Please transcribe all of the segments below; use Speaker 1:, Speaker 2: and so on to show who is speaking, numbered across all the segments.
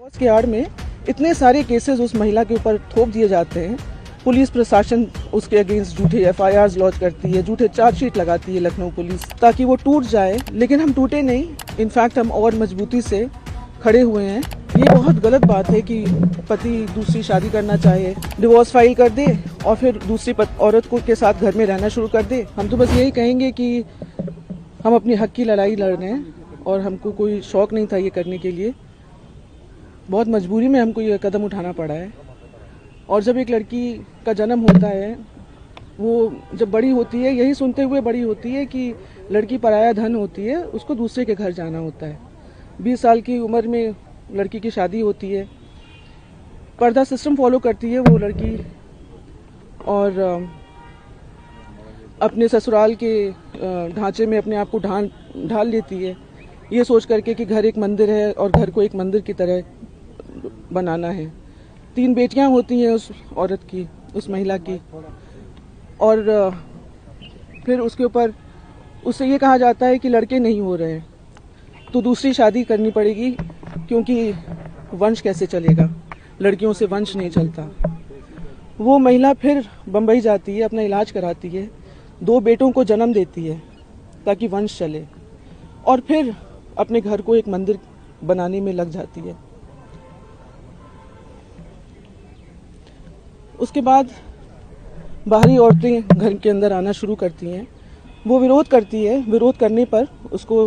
Speaker 1: Divorce के आड़ में इतने सारे केसेस उस महिला के ऊपर थोप दिए जाते हैं। पुलिस प्रशासन उसके अगेंस्ट झूठे एफआईआर लॉन्च करती है, झूठे चार्जशीट लगाती है लखनऊ पुलिस, ताकि वो टूट जाए। लेकिन हम टूटे नहीं, इनफैक्ट हम और मजबूती से खड़े हुए हैं। ये बहुत गलत बात है कि पति दूसरी शादी करना चाहे, डिवोर्स फाइल कर दे और फिर दूसरी औरत को के साथ घर में रहना शुरू कर दे। हम तो बस यही कहेंगे कि हम अपने हक की लड़ाई लड़ रहे हैं और हमको कोई शौक नहीं था ये करने के लिए। बहुत मजबूरी में हमको ये कदम उठाना पड़ा है। और जब एक लड़की का जन्म होता है, वो जब बड़ी होती है, यही सुनते हुए बड़ी होती है कि लड़की पराया धन होती है, उसको दूसरे के घर जाना होता है। 20 साल की उम्र में लड़की की शादी होती है, पर्दा सिस्टम फॉलो करती है वो लड़की और अपने ससुराल के ढांचे में अपने आप को ढाल लेती है, ये सोच करके कि घर एक मंदिर है और घर को एक मंदिर की तरह बनाना है। 3 बेटियां होती हैं उस औरत की, उस महिला की, और फिर उसके ऊपर उससे ये कहा जाता है कि लड़के नहीं हो रहे हैं तो दूसरी शादी करनी पड़ेगी, क्योंकि वंश कैसे चलेगा, लड़कियों से वंश नहीं चलता। वो महिला फिर बम्बई जाती है, अपना इलाज कराती है, 2 बेटों को जन्म देती है ताकि वंश चले, और फिर अपने घर को एक मंदिर बनाने में लग जाती है। उसके बाद बाहरी औरतें घर के अंदर आना शुरू करती हैं, वो विरोध करती है, विरोध करने पर उसको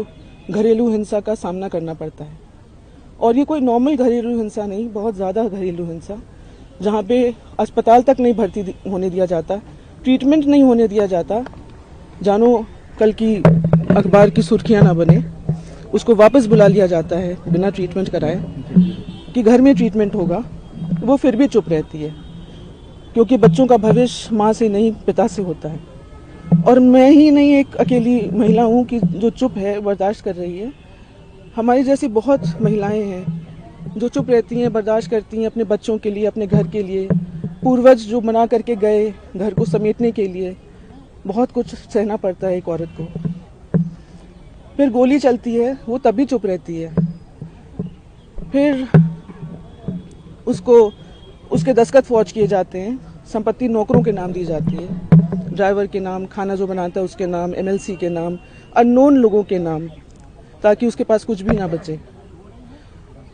Speaker 1: घरेलू हिंसा का सामना करना पड़ता है। और ये कोई नॉर्मल घरेलू हिंसा नहीं, बहुत ज़्यादा घरेलू हिंसा, जहाँ पे अस्पताल तक नहीं भर्ती होने दिया जाता, ट्रीटमेंट नहीं होने दिया जाता, जानो कल की अखबार की सुर्खियाँ ना बने, उसको वापस बुला लिया जाता है बिना ट्रीटमेंट कराए कि घर में ट्रीटमेंट होगा। वो फिर भी चुप रहती है, क्योंकि बच्चों का भविष्य माँ से नहीं पिता से होता है। और मैं ही नहीं एक अकेली महिला हूँ कि जो चुप है, बर्दाश्त कर रही है। हमारी जैसी बहुत महिलाएं हैं जो चुप रहती हैं, बर्दाश्त करती हैं अपने बच्चों के लिए, अपने घर के लिए। पूर्वज जो मना करके गए घर को समेटने के लिए, बहुत कुछ सहना पड़ता है एक औरत को। फिर गोली चलती है, वो तब भी चुप रहती है। फिर उसको उसके दस्तखत फौज किए जाते हैं, संपत्ति नौकरों के नाम दी जाती है, ड्राइवर के नाम, खाना जो बनाता है उसके नाम, एमएलसी के नाम, अननोन लोगों के नाम, ताकि उसके पास कुछ भी ना बचे।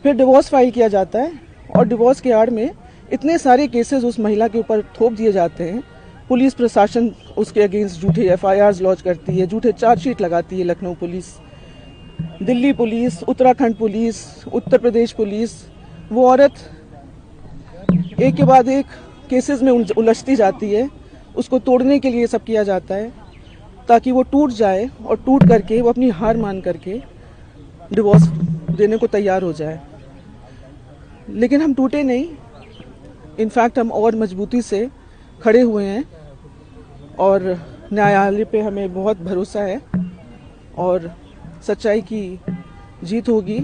Speaker 1: फिर डिवोर्स फाइल किया जाता है और डिवोर्स के आड़ में इतने सारे केसेस उस महिला के ऊपर थोप दिए जाते हैं। पुलिस प्रशासन उसके अगेंस्ट झूठे एफआईआर लॉन्च करती है, झूठे चार्जशीट लगाती है Lucknow police, Delhi police, Uttarakhand police, Uttar Pradesh police. वो औरत एक के बाद एक केसेस में उलझती जाती है। उसको तोड़ने के लिए सब किया जाता है ताकि वो टूट जाए, और टूट करके वो अपनी हार मान करके डिवोर्स देने को तैयार हो जाए। लेकिन हम टूटे नहीं, इनफैक्ट हम और मजबूती से खड़े हुए हैं और न्यायालय पे हमें बहुत भरोसा है और सच्चाई की जीत होगी।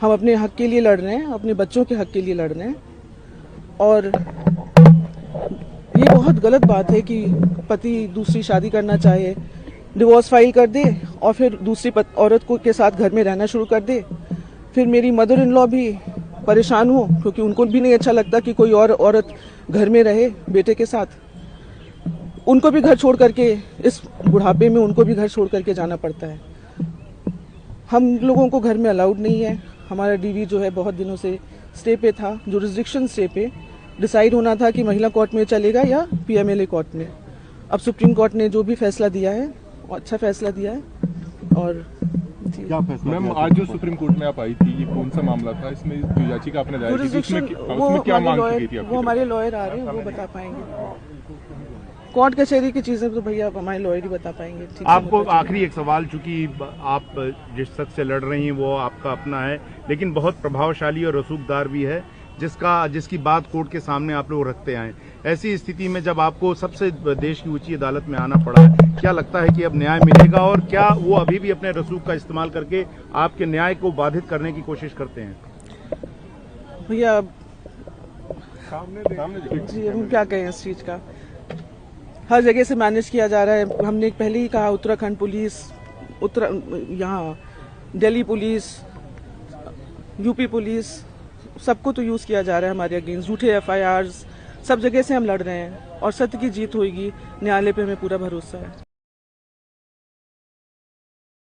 Speaker 1: हम अपने हक के लिए लड़ रहे हैं, अपने बच्चों के हक के लिए लड़ रहे हैं। और ये बहुत गलत बात है कि पति दूसरी शादी करना चाहे, डिवोर्स फाइल कर दे और फिर दूसरी औरत को के साथ घर में रहना शुरू कर दे। फिर मेरी मदर इन लॉ भी परेशान हो, क्योंकि उनको भी नहीं अच्छा लगता कि कोई और औरत घर में रहे बेटे के साथ। उनको भी घर छोड़ करके, इस बुढ़ापे में उनको भी घर छोड़ करके जाना पड़ता है। हम लोगों को घर में अलाउड नहीं है। हमारा डीवी जो है बहुत दिनों से स्टे पे था, जुरिस्डिक्शन स्टे पे। डिसाइड होना था कि महिला कोर्ट में चलेगा या पीएमएलए कोर्ट में। अब सुप्रीम कोर्ट ने जो भी फैसला दिया है, अच्छा फैसला दिया है। और
Speaker 2: क्या फैसला? मैम, आज जो सुप्रीम कोर्ट में आप आई थी, ये कौन सा मामला था? इसमें जो याचिका आपने दायर की थी, उसमें क्या मांग की थी?
Speaker 1: वो हमारे लॉयर आ रहे हैं, वो बता पाएंगे। कोर्ट कचहरी की चीजें तो भैया हमारे लॉयर ही बता पाएंगे।
Speaker 2: आपको आखिरी एक सवाल, चूंकि आप जिस शख्स से लड़ रही हैं वो आपका अपना है, लेकिन बहुत प्रभावशाली और रसूखदार भी है, जिसकी बात कोर्ट के सामने आप लोग रखते आए। ऐसी स्थिति में जब आपको सबसे देश की ऊंची अदालत में आना पड़ा है, क्या लगता है कि अब न्याय मिलेगा? और क्या वो अभी भी अपने रसूख का इस्तेमाल करके आपके न्याय को बाधित करने की कोशिश करते हैं?
Speaker 1: भैया जी, हम क्या कहें इस चीज का। हर जगह से मैनेज किया जा रहा है। हमने पहले ही कहा, उत्तराखंड पुलिस, यहाँ दिल्ली पुलिस, यूपी पुलिस, सबको तो यूज़ किया जा रहा है हमारे अगेंस्ट, झूठे FIRs सब जगह से हम लड़ रहे हैं और सत्य की जीत होगी। न्यायालय पे हमें पूरा भरोसा है।